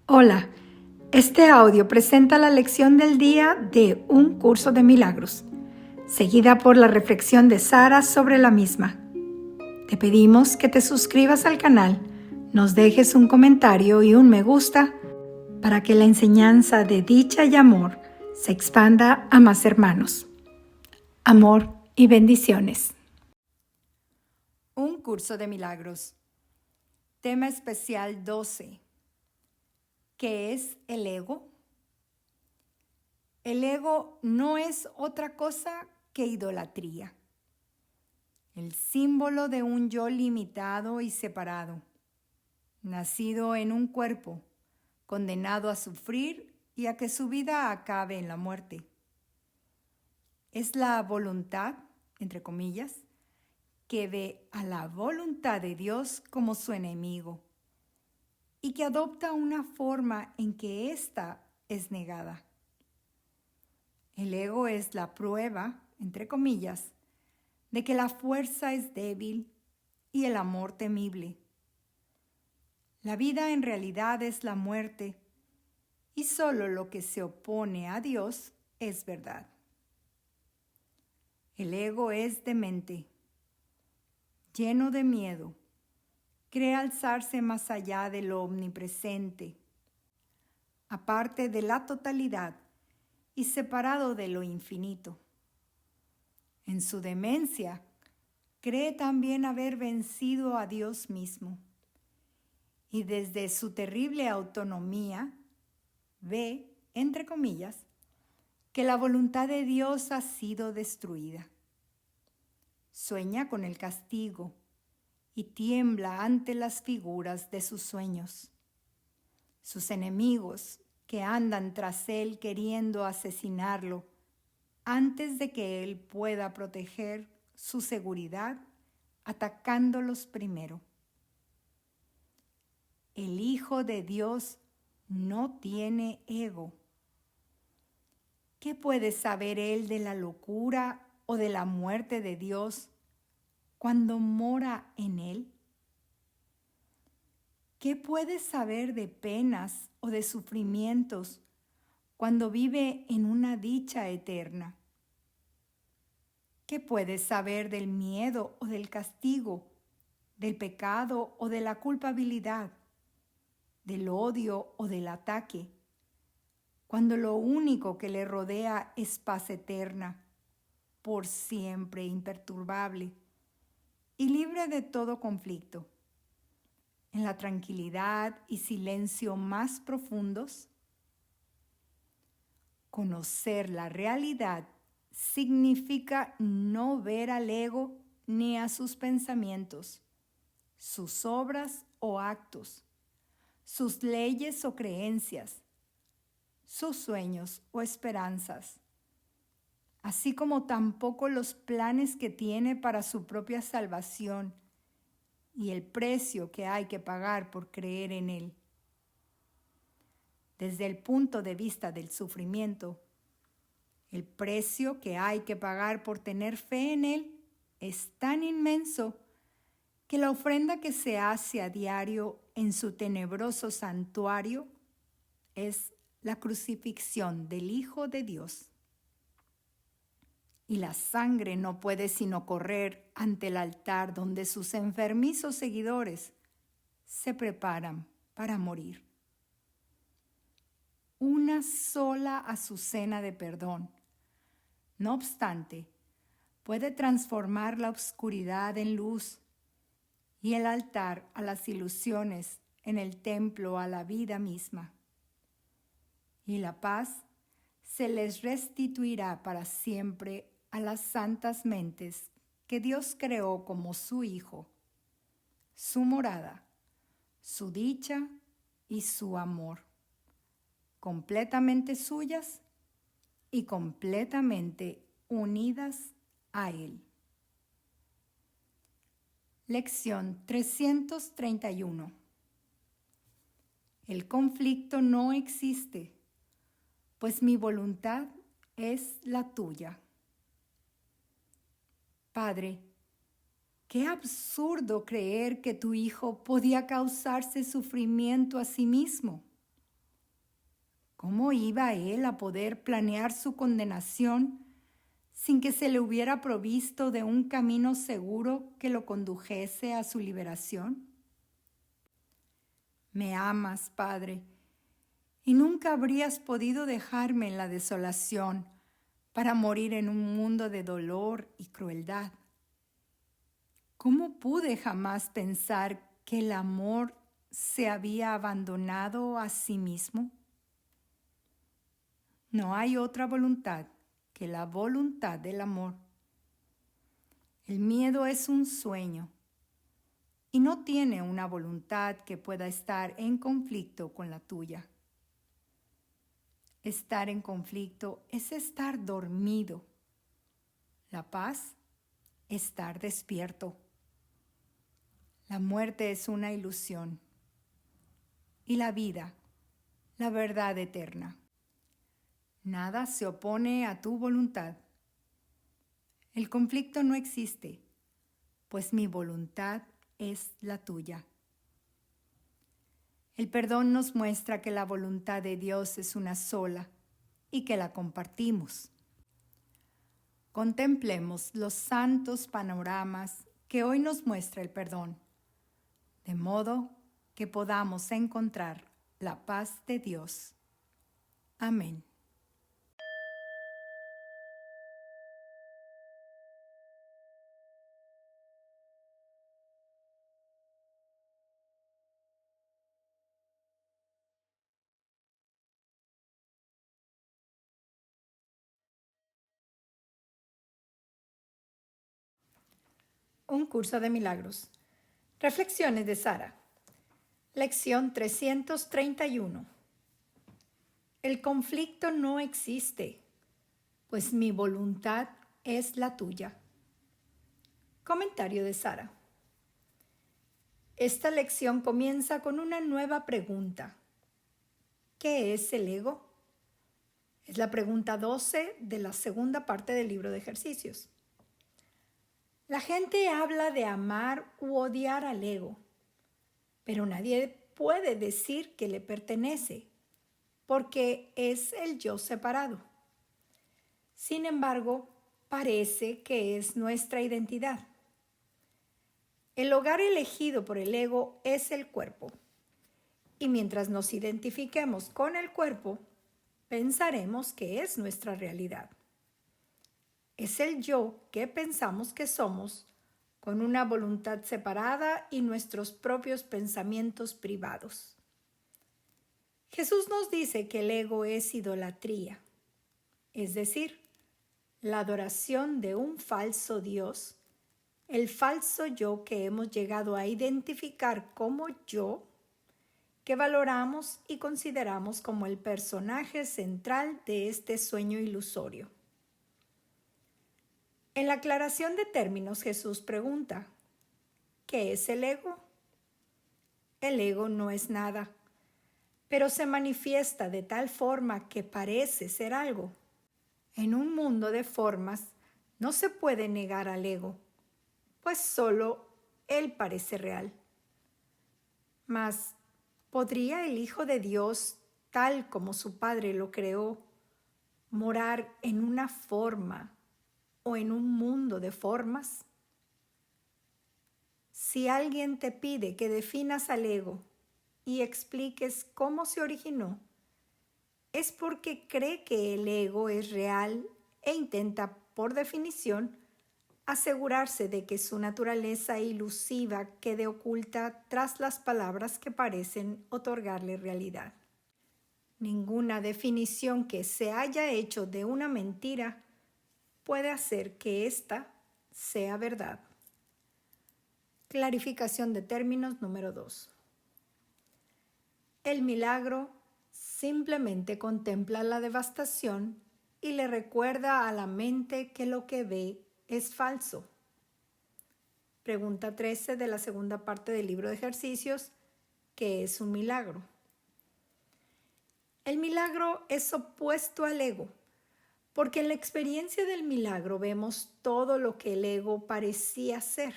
Hola, este audio presenta la lección del día de Un Curso de Milagros, seguida por la reflexión de Sara sobre la misma. Te pedimos que te suscribas al canal, nos dejes un comentario y un me gusta para que la enseñanza de dicha y amor se expanda a más hermanos. Amor y bendiciones. Un Curso de Milagros. Tema especial 12. ¿Qué es el ego? El ego no es otra cosa que idolatría, el símbolo de un yo limitado y separado, nacido en un cuerpo, condenado a sufrir y a que su vida acabe en la muerte. Es la voluntad, entre comillas, que ve a la voluntad de Dios como su enemigo y que adopta una forma en que ésta es negada. El ego es la prueba, entre comillas, de que la fuerza es débil y el amor temible. La vida en realidad es la muerte y solo lo que se opone a Dios es verdad. El ego es demente, lleno de miedo, cree alzarse más allá de lo omnipresente, aparte de la totalidad y separado de lo infinito. En su demencia, cree también haber vencido a Dios mismo y desde su terrible autonomía ve, entre comillas, que la voluntad de Dios ha sido destruida. Sueña con el castigo y tiembla ante las figuras de sus sueños. Sus enemigos que andan tras él queriendo asesinarlo antes de que él pueda proteger su seguridad, atacándolos primero. El Hijo de Dios no tiene ego. ¿Qué puede saber él de la locura o de la muerte de Dios cuando mora en él? ¿Qué puede saber de penas o de sufrimientos cuando vive en una dicha eterna? ¿Qué puede saber del miedo o del castigo, del pecado o de la culpabilidad, del odio o del ataque, cuando lo único que le rodea es paz eterna, por siempre imperturbable y libre de todo conflicto, en la tranquilidad y silencio más profundos? Conocer la realidad significa no ver al ego ni a sus pensamientos, sus obras o actos, sus leyes o creencias, sus sueños o esperanzas, así como tampoco los planes que tiene para su propia salvación y el precio que hay que pagar por creer en él. Desde el punto de vista del sufrimiento, el precio que hay que pagar por tener fe en él es tan inmenso que la ofrenda que se hace a diario en su tenebroso santuario es la crucifixión del Hijo de Dios. Y la sangre no puede sino correr ante el altar donde sus enfermizos seguidores se preparan para morir. Una sola azucena de perdón, no obstante, puede transformar la oscuridad en luz y el altar a las ilusiones en el templo a la vida misma. Y la paz se les restituirá para siempre a las santas mentes que Dios creó como su Hijo, su morada, su dicha y su amor, completamente suyas y completamente unidas a Él. Lección 331. El conflicto no existe, pues mi voluntad es la tuya. Padre, qué absurdo creer que tu Hijo podía causarse sufrimiento a sí mismo. ¿Cómo iba él a poder planear su condenación sin que se le hubiera provisto de un camino seguro que lo condujese a su liberación? Me amas, Padre, y nunca habrías podido dejarme en la desolación para morir en un mundo de dolor y crueldad. ¿Cómo pude jamás pensar que el amor se había abandonado a sí mismo? No hay otra voluntad que la voluntad del amor. El miedo es un sueño y no tiene una voluntad que pueda estar en conflicto con la tuya. Estar en conflicto es estar dormido. La paz, estar despierto. La muerte es una ilusión y la vida, la verdad eterna. Nada se opone a tu voluntad. El conflicto no existe, pues mi voluntad es la tuya. El perdón nos muestra que la voluntad de Dios es una sola y que la compartimos. Contemplemos los santos panoramas que hoy nos muestra el perdón, de modo que podamos encontrar la paz de Dios. Amén. Un curso de milagros. Reflexiones de Sara. Lección 331. El conflicto no existe, pues mi voluntad es la tuya. Comentario de Sara. Esta lección comienza con una nueva pregunta. ¿Qué es el ego? Es la pregunta 12 de la segunda parte del libro de ejercicios. La gente habla de amar u odiar al ego, pero nadie puede decir que le pertenece, porque es el yo separado. Sin embargo, parece que es nuestra identidad. El hogar elegido por el ego es el cuerpo, y mientras nos identifiquemos con el cuerpo, pensaremos que es nuestra realidad. Es el yo que pensamos que somos, con una voluntad separada y nuestros propios pensamientos privados. Jesús nos dice que el ego es idolatría, es decir, la adoración de un falso Dios, el falso yo que hemos llegado a identificar como yo, que valoramos y consideramos como el personaje central de este sueño ilusorio. En la aclaración de términos, Jesús pregunta, ¿qué es el ego? El ego no es nada, pero se manifiesta de tal forma que parece ser algo. En un mundo de formas no se puede negar al ego, pues solo él parece real. Mas, ¿podría el Hijo de Dios, tal como su Padre lo creó, morar en una forma o en un mundo de formas? Si alguien te pide que definas al ego y expliques cómo se originó, es porque cree que el ego es real e intenta, por definición, asegurarse de que su naturaleza ilusiva quede oculta tras las palabras que parecen otorgarle realidad. Ninguna definición que se haya hecho de una mentira puede hacer que ésta sea verdad. Clarificación de términos número 2. El milagro simplemente contempla la devastación y le recuerda a la mente que lo que ve es falso. Pregunta 13 de la segunda parte del libro de ejercicios, ¿qué es un milagro? El milagro es opuesto al ego, porque en la experiencia del milagro vemos todo lo que el ego parecía ser.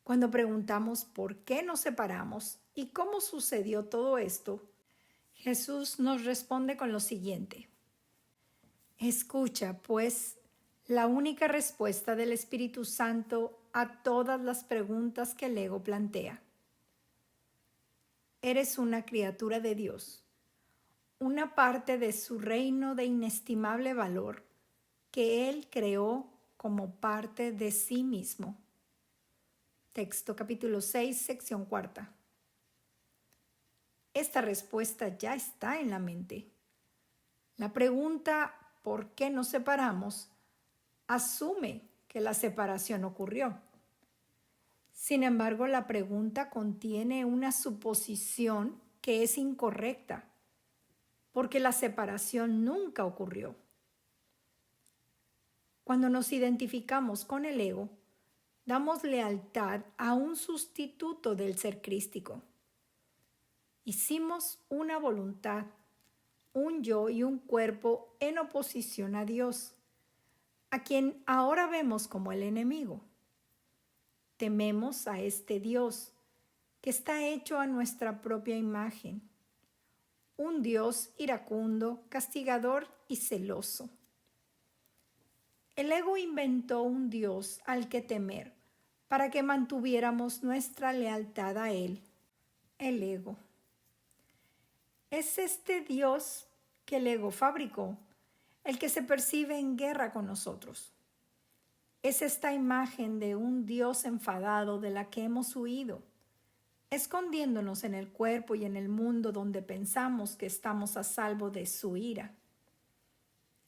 Cuando preguntamos por qué nos separamos y cómo sucedió todo esto, Jesús nos responde con lo siguiente. Escucha, pues, la única respuesta del Espíritu Santo a todas las preguntas que el ego plantea. Eres una criatura de Dios, una parte de su reino de inestimable valor que Él creó como parte de sí mismo. Texto capítulo 6, sección 4. Esta respuesta ya está en la mente. La pregunta ¿por qué nos separamos? Asume que la separación ocurrió. Sin embargo, la pregunta contiene una suposición que es incorrecta, porque la separación nunca ocurrió. Cuando nos identificamos con el ego, damos lealtad a un sustituto del ser crístico. Hicimos una voluntad, un yo y un cuerpo en oposición a Dios, a quien ahora vemos como el enemigo. Tememos a este Dios que está hecho a nuestra propia imagen, un Dios iracundo, castigador y celoso. El ego inventó un Dios al que temer para que mantuviéramos nuestra lealtad a Él, el ego. Es este Dios que el ego fabricó, el que se percibe en guerra con nosotros. Es esta imagen de un Dios enfadado de la que hemos huido, escondiéndonos en el cuerpo y en el mundo donde pensamos que estamos a salvo de su ira.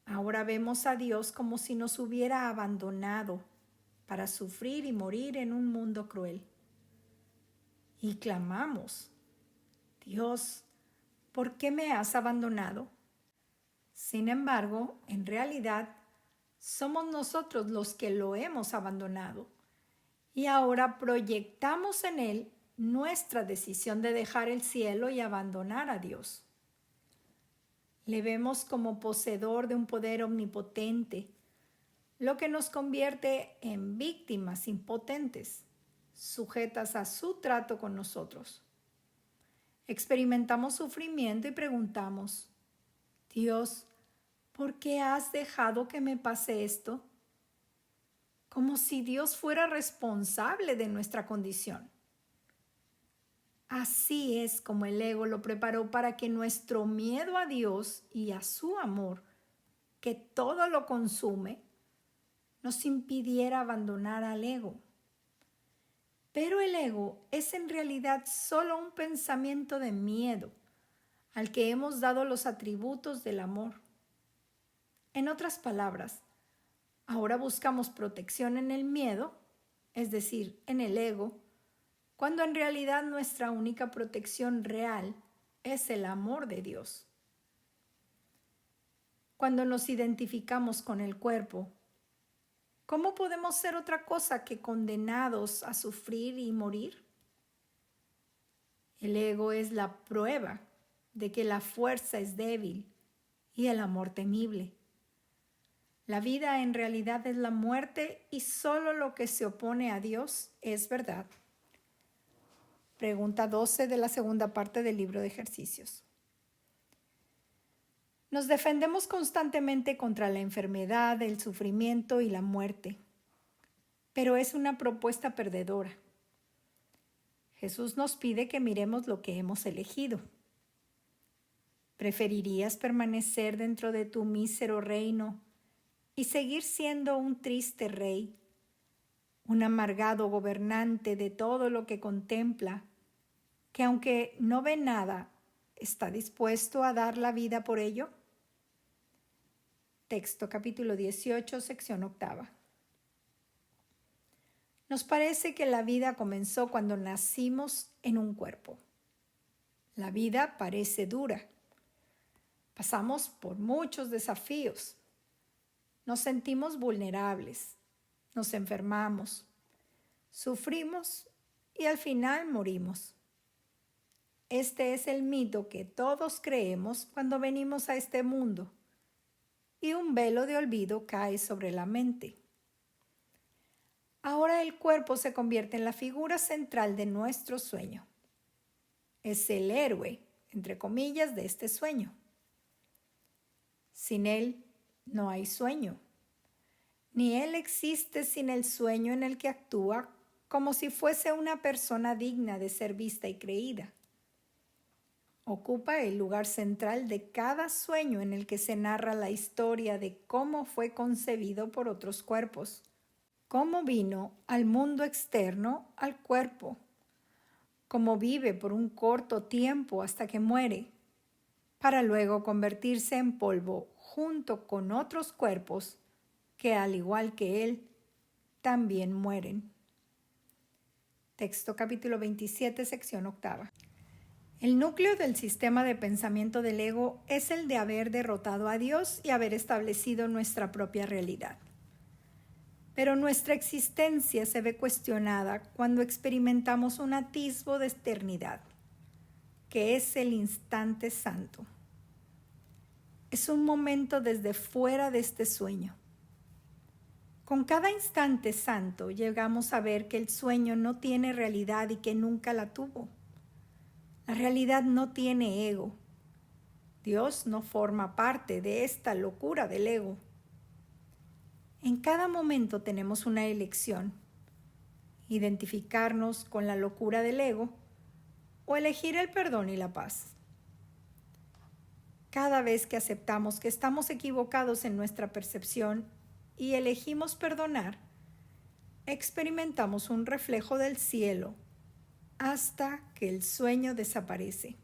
Ahora vemos a Dios como si nos hubiera abandonado para sufrir y morir en un mundo cruel. Y clamamos, Dios, ¿por qué me has abandonado? Sin embargo, en realidad, somos nosotros los que lo hemos abandonado y ahora proyectamos en Él nuestra decisión de dejar el cielo y abandonar a Dios. Le vemos como poseedor de un poder omnipotente, lo que nos convierte en víctimas impotentes, sujetas a su trato con nosotros. Experimentamos sufrimiento y preguntamos, Dios, ¿por qué has dejado que me pase esto? Como si Dios fuera responsable de nuestra condición. Así es como el ego lo preparó para que nuestro miedo a Dios y a su amor, que todo lo consume, nos impidiera abandonar al ego. Pero el ego es en realidad solo un pensamiento de miedo, al que hemos dado los atributos del amor. En otras palabras, ahora buscamos protección en el miedo, es decir, en el ego, cuando en realidad nuestra única protección real es el amor de Dios. Cuando nos identificamos con el cuerpo, ¿cómo podemos ser otra cosa que condenados a sufrir y morir? El ego es la prueba de que la fuerza es débil y el amor temible. La vida en realidad es la muerte y solo lo que se opone a Dios es verdad. Pregunta 12 de la segunda parte del libro de ejercicios. Nos defendemos constantemente contra la enfermedad, el sufrimiento y la muerte, pero es una propuesta perdedora. Jesús nos pide que miremos lo que hemos elegido. ¿Preferirías permanecer dentro de tu mísero reino y seguir siendo un triste rey, un amargado gobernante de todo lo que contempla, que aunque no ve nada, está dispuesto a dar la vida por ello? Texto capítulo 18, sección 8. Nos parece que la vida comenzó cuando nacimos en un cuerpo. La vida parece dura. Pasamos por muchos desafíos. Nos sentimos vulnerables, nos enfermamos, sufrimos y al final morimos. Este es el mito que todos creemos cuando venimos a este mundo y un velo de olvido cae sobre la mente. Ahora el cuerpo se convierte en la figura central de nuestro sueño. Es el héroe, entre comillas, de este sueño. Sin él no hay sueño, ni él existe sin el sueño en el que actúa como si fuese una persona digna de ser vista y creída. Ocupa el lugar central de cada sueño en el que se narra la historia de cómo fue concebido por otros cuerpos, cómo vino al mundo externo al cuerpo, cómo vive por un corto tiempo hasta que muere, para luego convertirse en polvo junto con otros cuerpos que, al igual que él, también mueren. Texto capítulo 27, sección 8. El núcleo del sistema de pensamiento del ego es el de haber derrotado a Dios y haber establecido nuestra propia realidad. Pero nuestra existencia se ve cuestionada cuando experimentamos un atisbo de eternidad, que es el instante santo. Es un momento desde fuera de este sueño. Con cada instante santo llegamos a ver que el sueño no tiene realidad y que nunca la tuvo. La realidad no tiene ego. Dios no forma parte de esta locura del ego. En cada momento tenemos una elección: identificarnos con la locura del ego o elegir el perdón y la paz. Cada vez que aceptamos que estamos equivocados en nuestra percepción y elegimos perdonar, experimentamos un reflejo del cielo hasta que el sueño desaparece.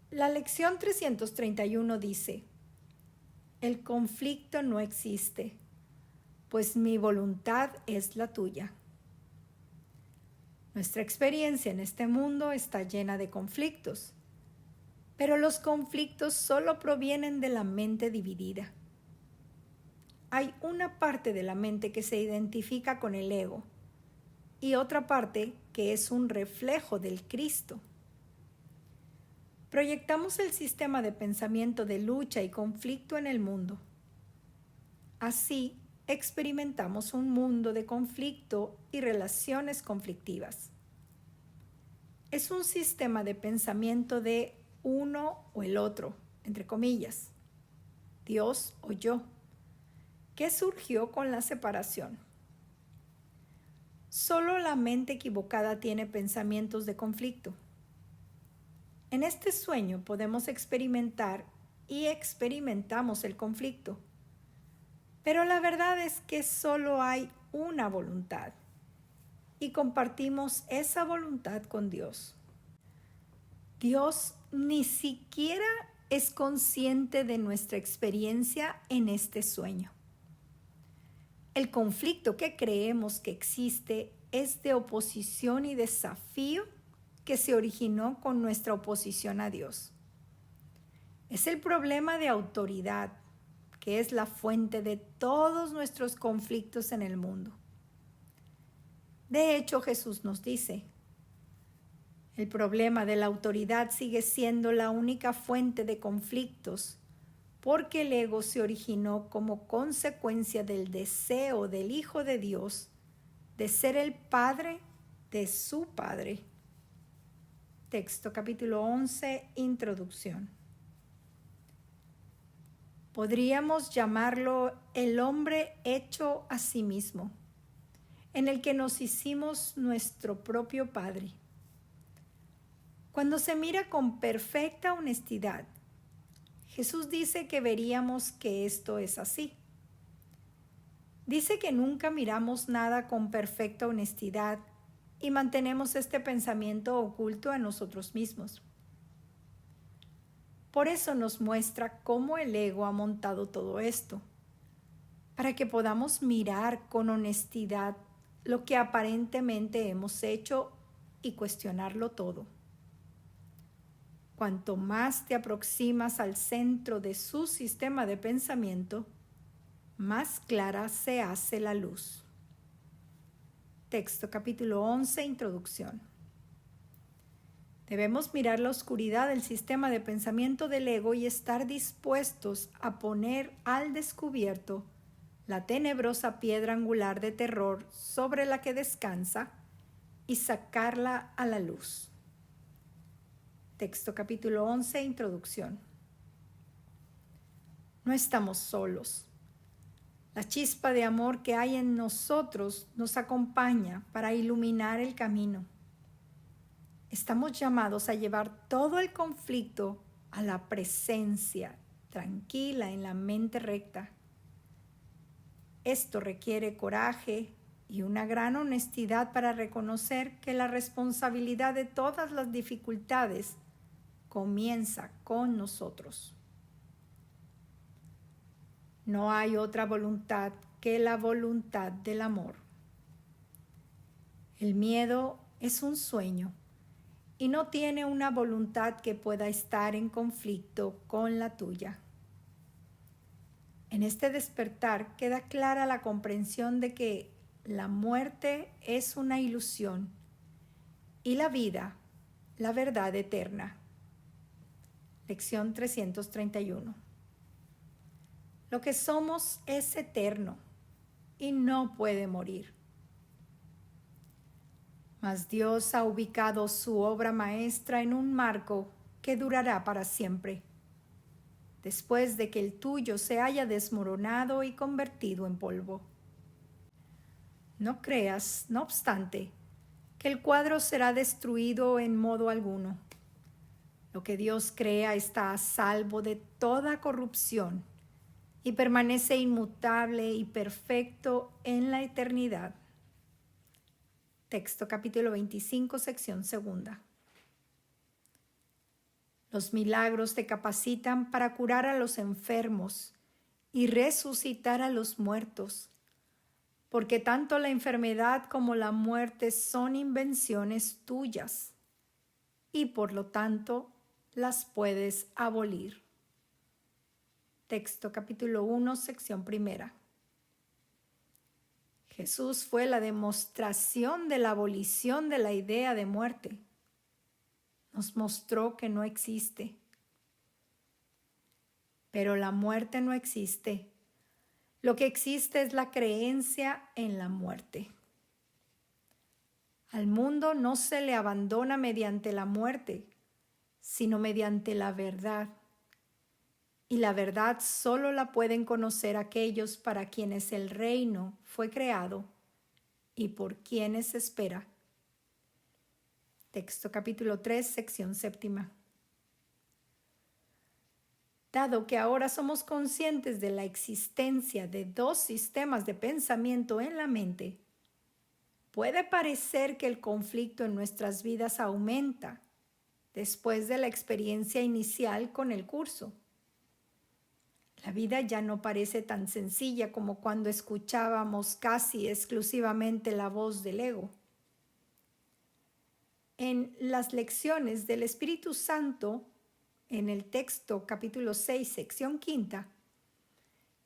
La lección 331 dice: el conflicto no existe, pues mi voluntad es la tuya. Nuestra experiencia en este mundo está llena de conflictos, pero los conflictos solo provienen de la mente dividida. Hay una parte de la mente que se identifica con el ego y otra parte que es un reflejo del Cristo. Proyectamos el sistema de pensamiento de lucha y conflicto en el mundo. Así, experimentamos un mundo de conflicto y relaciones conflictivas. Es un sistema de pensamiento de uno o el otro, entre comillas, Dios o yo, que surgió con la separación. Solo la mente equivocada tiene pensamientos de conflicto. En este sueño podemos experimentar y experimentamos el conflicto, pero la verdad es que solo hay una voluntad y compartimos esa voluntad con Dios. Dios ni siquiera es consciente de nuestra experiencia en este sueño. El conflicto que creemos que existe es de oposición y desafío que se originó con nuestra oposición a Dios. Es el problema de autoridad, que es la fuente de todos nuestros conflictos en el mundo. De hecho, Jesús nos dice: el problema de la autoridad sigue siendo la única fuente de conflictos, porque el ego se originó como consecuencia del deseo del Hijo de Dios de ser el Padre de su Padre. Texto capítulo 11, introducción. Podríamos llamarlo el hombre hecho a sí mismo, en el que nos hicimos nuestro propio Padre. Cuando se mira con perfecta honestidad, Jesús dice que veríamos que esto es así. Dice que nunca miramos nada con perfecta honestidad y mantenemos este pensamiento oculto a nosotros mismos. Por eso nos muestra cómo el ego ha montado todo esto, para que podamos mirar con honestidad lo que aparentemente hemos hecho y cuestionarlo todo. Cuanto más te aproximas al centro de su sistema de pensamiento, más clara se hace la luz. Texto capítulo 11, introducción. Debemos mirar la oscuridad del sistema de pensamiento del ego y estar dispuestos a poner al descubierto la tenebrosa piedra angular de terror sobre la que descansa y sacarla a la luz. Texto capítulo 11, introducción. No estamos solos. La chispa de amor que hay en nosotros nos acompaña para iluminar el camino. Estamos llamados a llevar todo el conflicto a la presencia tranquila en la mente recta. Esto requiere coraje y una gran honestidad para reconocer que la responsabilidad de todas las dificultades comienza con nosotros. No hay otra voluntad que la voluntad del amor. El miedo es un sueño y no tiene una voluntad que pueda estar en conflicto con la tuya. En este despertar queda clara la comprensión de que la muerte es una ilusión y la vida, la verdad eterna. Lección 331. Lo que somos es eterno y no puede morir. Mas Dios ha ubicado su obra maestra en un marco que durará para siempre, después de que el tuyo se haya desmoronado y convertido en polvo. No creas, no obstante, que el cuadro será destruido en modo alguno. Lo que Dios crea está a salvo de toda corrupción y permanece inmutable y perfecto en la eternidad. Texto capítulo 25, sección segunda. Los milagros te capacitan para curar a los enfermos y resucitar a los muertos, porque tanto la enfermedad como la muerte son invenciones tuyas y por lo tanto las puedes abolir. Texto capítulo 1, sección primera. Jesús fue la demostración de la abolición de la idea de muerte. Nos mostró que no existe. Pero la muerte no existe. Lo que existe es la creencia en la muerte. Al mundo no se le abandona mediante la muerte, sino mediante la verdad. Y la verdad solo la pueden conocer aquellos para quienes el reino fue creado y por quienes se espera. Texto capítulo 3, sección séptima. Dado que ahora somos conscientes de la existencia de dos sistemas de pensamiento en la mente, puede parecer que el conflicto en nuestras vidas aumenta después de la experiencia inicial con el curso. La vida ya no parece tan sencilla como cuando escuchábamos casi exclusivamente la voz del ego. En las lecciones del Espíritu Santo, en el texto capítulo 6, sección quinta,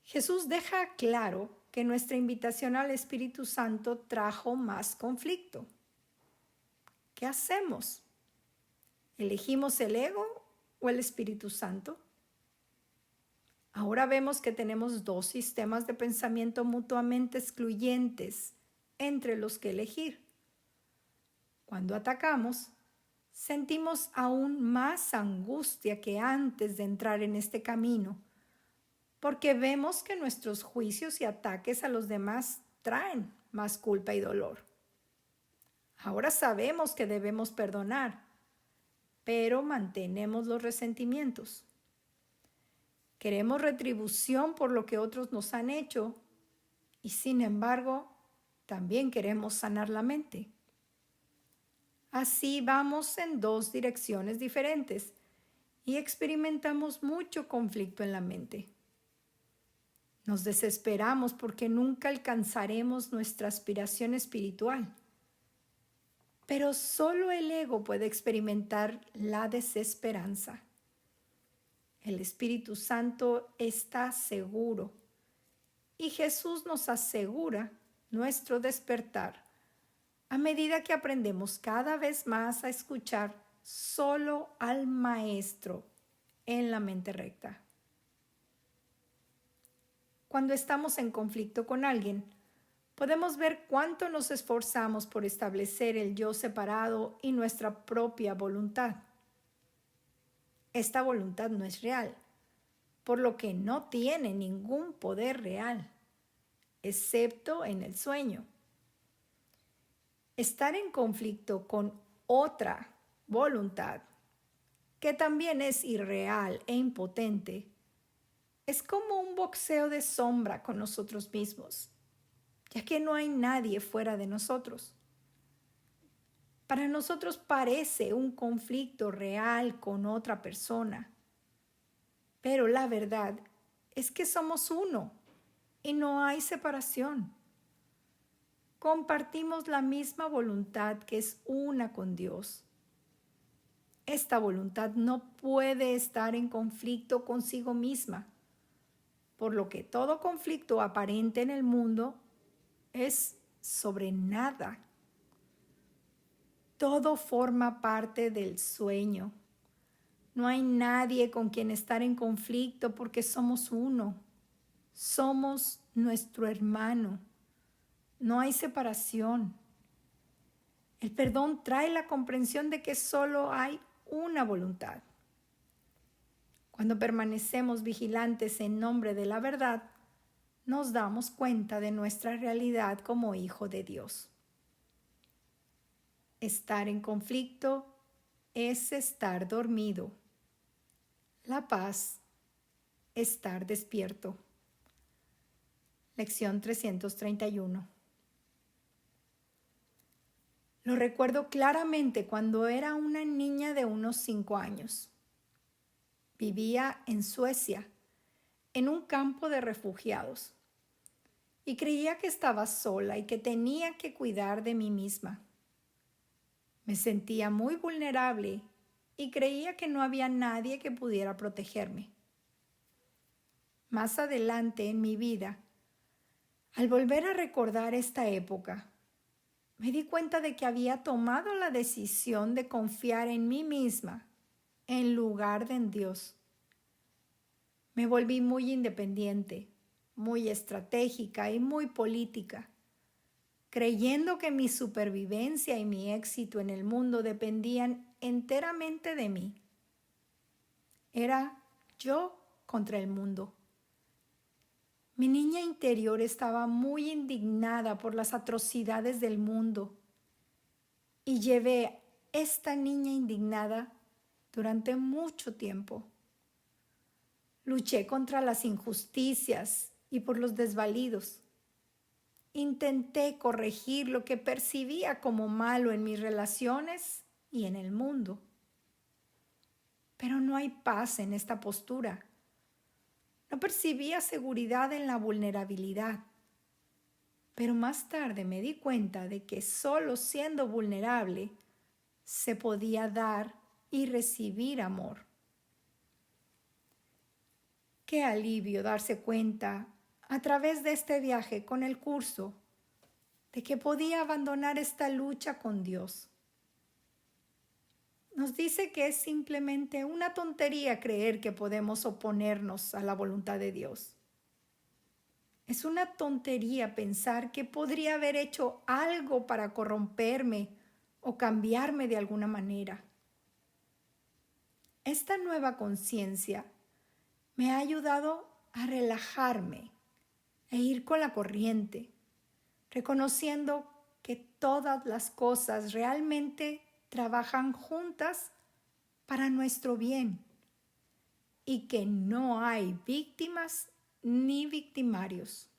Jesús deja claro que nuestra invitación al Espíritu Santo trajo más conflicto. ¿Qué hacemos? ¿Elegimos el ego o el Espíritu Santo? Ahora vemos que tenemos dos sistemas de pensamiento mutuamente excluyentes entre los que elegir. Cuando atacamos, sentimos aún más angustia que antes de entrar en este camino, porque vemos que nuestros juicios y ataques a los demás traen más culpa y dolor. Ahora sabemos que debemos perdonar, pero mantenemos los resentimientos. Queremos retribución por lo que otros nos han hecho y sin embargo también queremos sanar la mente. Así vamos en dos direcciones diferentes y experimentamos mucho conflicto en la mente. Nos desesperamos porque nunca alcanzaremos nuestra aspiración espiritual. Pero solo el ego puede experimentar la desesperanza. El Espíritu Santo está seguro y Jesús nos asegura nuestro despertar a medida que aprendemos cada vez más a escuchar solo al Maestro en la mente recta. Cuando estamos en conflicto con alguien, podemos ver cuánto nos esforzamos por establecer el yo separado y nuestra propia voluntad. esta voluntad no es real, por lo que no tiene ningún poder real, excepto en el sueño. Estar en conflicto con otra voluntad, que también es irreal e impotente, es como un boxeo de sombra con nosotros mismos, ya que no hay nadie fuera de nosotros. Para nosotros parece un conflicto real con otra persona, pero la verdad es que somos uno y no hay separación. Compartimos la misma voluntad que es una con Dios. Esta voluntad no puede estar en conflicto consigo misma, por lo que todo conflicto aparente en el mundo es sobre nada. Todo forma parte del sueño. No hay nadie con quien estar en conflicto porque somos uno. Somos nuestro hermano. No hay separación. El perdón trae la comprensión de que solo hay una voluntad. Cuando permanecemos vigilantes en nombre de la verdad, nos damos cuenta de nuestra realidad como hijo de Dios. Estar en conflicto es estar dormido. La paz, estar despierto. Lección 331. Lo recuerdo claramente cuando era una niña de unos 5 años. Vivía en Suecia, en un campo de refugiados, y creía que estaba sola y que tenía que cuidar de mí misma. Me sentía muy vulnerable y creía que no había nadie que pudiera protegerme. Más adelante en mi vida, al volver a recordar esta época, me di cuenta de que había tomado la decisión de confiar en mí misma en lugar de en Dios. Me volví muy independiente, muy estratégica y muy política, creyendo que mi supervivencia y mi éxito en el mundo dependían enteramente de mí. Era yo contra el mundo. Mi niña interior estaba muy indignada por las atrocidades del mundo y llevé esta niña indignada durante mucho tiempo. Luché contra las injusticias y por los desvalidos. Intenté corregir lo que percibía como malo en mis relaciones y en el mundo. Pero no hay paz en esta postura. No percibía seguridad en la vulnerabilidad. Pero más tarde me di cuenta de que solo siendo vulnerable se podía dar y recibir amor. Qué alivio darse cuenta a través de este viaje con el curso de que podía abandonar esta lucha con Dios. Nos dice que es simplemente una tontería creer que podemos oponernos a la voluntad de Dios. Es una tontería pensar que podría haber hecho algo para corromperme o cambiarme de alguna manera. Esta nueva conciencia me ha ayudado a relajarme e ir con la corriente, reconociendo que todas las cosas realmente trabajan juntas para nuestro bien y que no hay víctimas ni victimarios.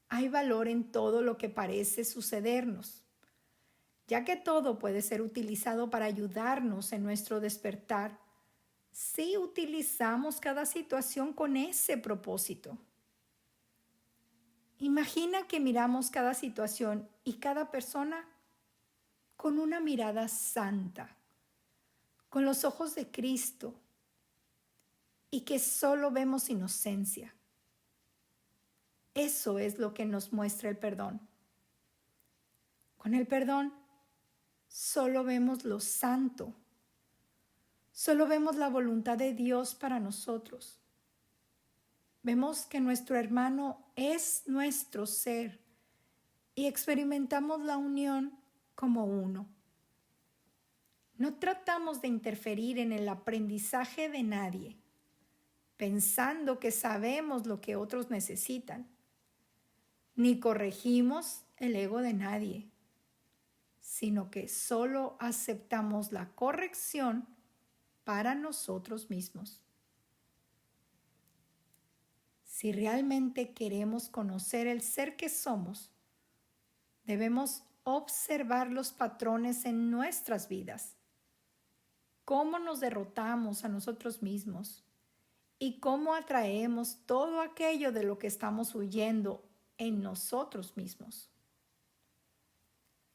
Hay valor en todo lo que parece sucedernos, ya que todo puede ser utilizado para ayudarnos en nuestro despertar si utilizamos cada situación con ese propósito. Imagina que miramos cada situación y cada persona con una mirada santa, con los ojos de Cristo, y que solo vemos inocencia. Eso es lo que nos muestra el perdón. Con el perdón solo vemos lo santo, solo vemos la voluntad de Dios para nosotros. Vemos que nuestro hermano es nuestro ser y experimentamos la unión como uno. No tratamos de interferir en el aprendizaje de nadie, pensando que sabemos lo que otros necesitan, ni corregimos el ego de nadie, sino que solo aceptamos la corrección para nosotros mismos. Si realmente queremos conocer el ser que somos, debemos observar los patrones en nuestras vidas, cómo nos derrotamos a nosotros mismos y cómo atraemos todo aquello de lo que estamos huyendo en nosotros mismos.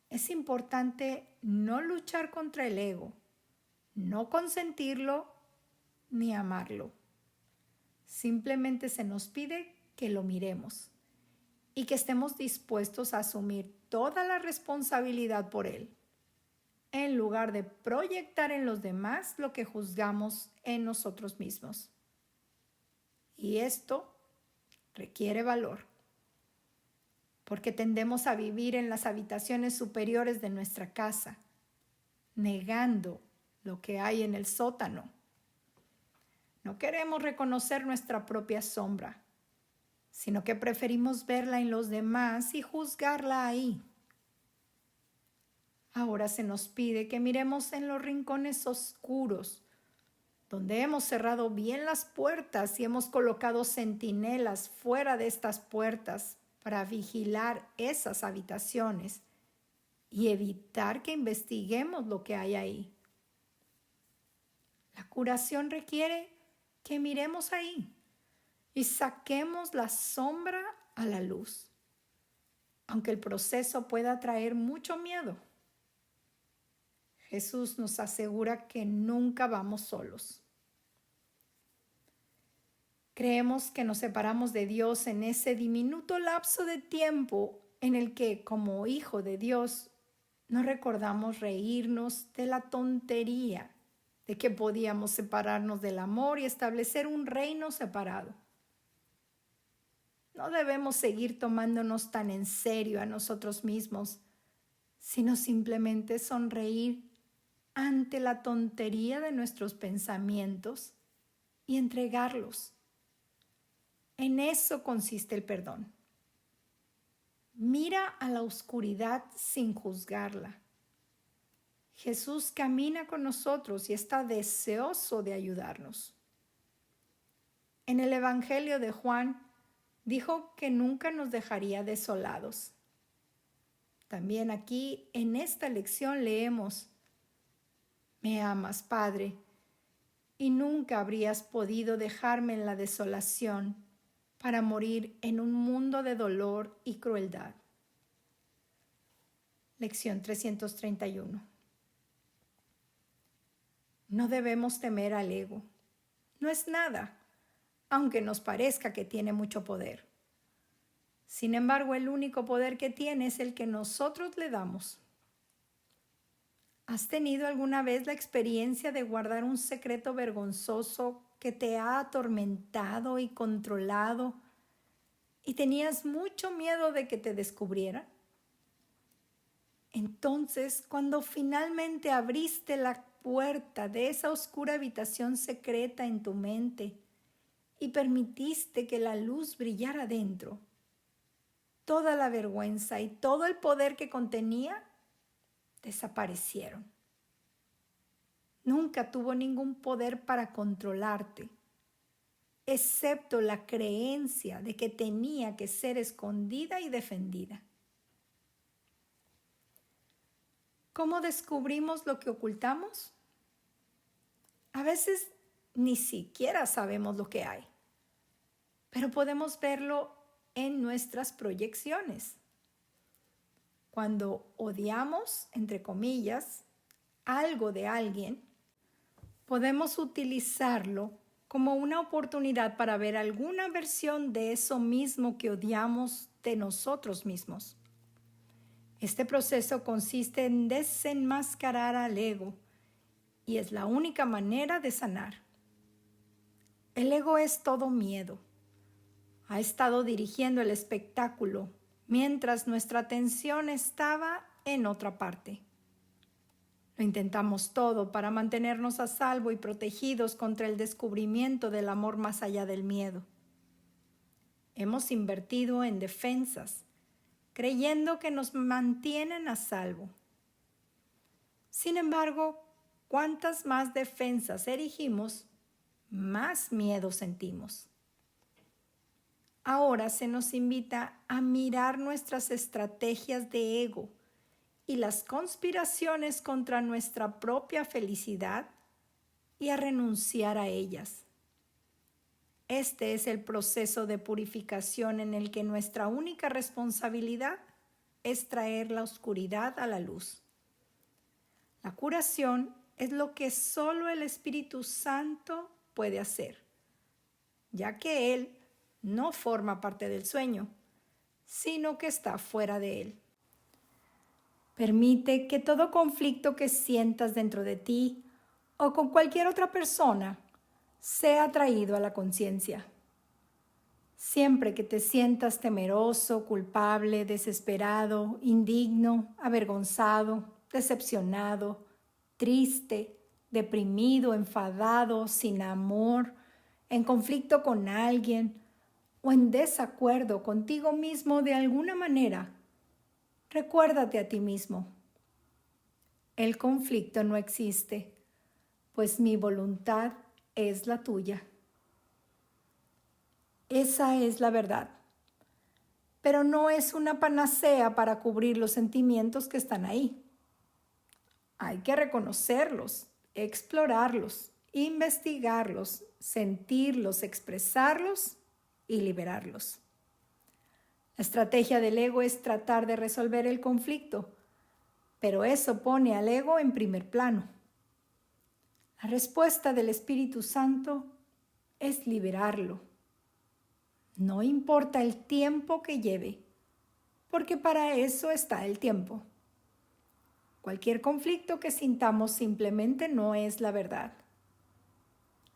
Es importante no luchar contra el ego, no consentirlo ni amarlo. Simplemente se nos pide que lo miremos y que estemos dispuestos a asumir toda la responsabilidad por él, en lugar de proyectar en los demás lo que juzgamos en nosotros mismos. Y esto requiere valor, porque tendemos a vivir en las habitaciones superiores de nuestra casa, negando lo que hay en el sótano. No queremos reconocer nuestra propia sombra, sino que preferimos verla en los demás y juzgarla ahí. Ahora se nos pide que miremos en los rincones oscuros, donde hemos cerrado bien las puertas y hemos colocado centinelas fuera de estas puertas para vigilar esas habitaciones y evitar que investiguemos lo que hay ahí. La curación requiere que miremos ahí y saquemos la sombra a la luz, aunque el proceso pueda traer mucho miedo. Jesús nos asegura que nunca vamos solos. Creemos que nos separamos de Dios en ese diminuto lapso de tiempo en el que, como hijo de Dios, no recordamos reírnos de la tontería de que podíamos separarnos del amor y establecer un reino separado. No debemos seguir tomándonos tan en serio a nosotros mismos, sino simplemente sonreír ante la tontería de nuestros pensamientos y entregarlos. En eso consiste el perdón. Mira a la oscuridad sin juzgarla. Jesús camina con nosotros y está deseoso de ayudarnos. En el Evangelio de Juan dijo que nunca nos dejaría desolados. También aquí en esta lección leemos: me amas, Padre, y nunca habrías podido dejarme en la desolación para morir en un mundo de dolor y crueldad. Lección 331. No debemos temer al ego. No es nada, aunque nos parezca que tiene mucho poder. Sin embargo, el único poder que tiene es el que nosotros le damos. ¿Has tenido alguna vez la experiencia de guardar un secreto vergonzoso que te ha atormentado y controlado y tenías mucho miedo de que te descubrieran? Entonces, cuando finalmente abriste la puerta de esa oscura habitación secreta en tu mente y permitiste que la luz brillara dentro, toda la vergüenza y todo el poder que contenía desaparecieron. Nunca tuvo ningún poder para controlarte, excepto la creencia de que tenía que ser escondida y defendida. ¿Cómo descubrimos lo que ocultamos? A veces ni siquiera sabemos lo que hay, pero podemos verlo en nuestras proyecciones. Cuando odiamos, entre comillas, algo de alguien, podemos utilizarlo como una oportunidad para ver alguna versión de eso mismo que odiamos de nosotros mismos. Este proceso consiste en desenmascarar al ego y es la única manera de sanar. El ego es todo miedo. Ha estado dirigiendo el espectáculo mientras nuestra atención estaba en otra parte. Lo intentamos todo para mantenernos a salvo y protegidos contra el descubrimiento del amor más allá del miedo. Hemos invertido en defensas, creyendo que nos mantienen a salvo. Sin embargo, cuantas más defensas erigimos, más miedo sentimos. Ahora se nos invita a mirar nuestras estrategias de ego y las conspiraciones contra nuestra propia felicidad y a renunciar a ellas. Este es el proceso de purificación en el que nuestra única responsabilidad es traer la oscuridad a la luz. La curación es lo que solo el Espíritu Santo puede hacer, ya que Él no forma parte del sueño, sino que está fuera de él. Permite que todo conflicto que sientas dentro de ti o con cualquier otra persona sea traído a la conciencia. Siempre que te sientas temeroso, culpable, desesperado, indigno, avergonzado, decepcionado, triste, deprimido, enfadado, sin amor, en conflicto con alguien o en desacuerdo contigo mismo de alguna manera, recuérdate a ti mismo. El conflicto no existe, pues mi voluntad es la tuya. Esa es la verdad, pero no es una panacea para cubrir los sentimientos que están ahí. Hay que reconocerlos, explorarlos, investigarlos, sentirlos, expresarlos y liberarlos. La estrategia del ego es tratar de resolver el conflicto, pero eso pone al ego en primer plano. La respuesta del Espíritu Santo es liberarlo. No importa el tiempo que lleve, porque para eso está el tiempo. Cualquier conflicto que sintamos simplemente no es la verdad.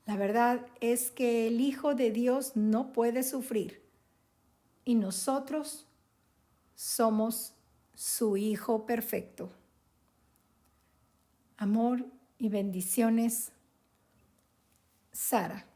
La verdad es que el Hijo de Dios no puede sufrir y nosotros somos su Hijo perfecto. Amor y bendiciones, Sara.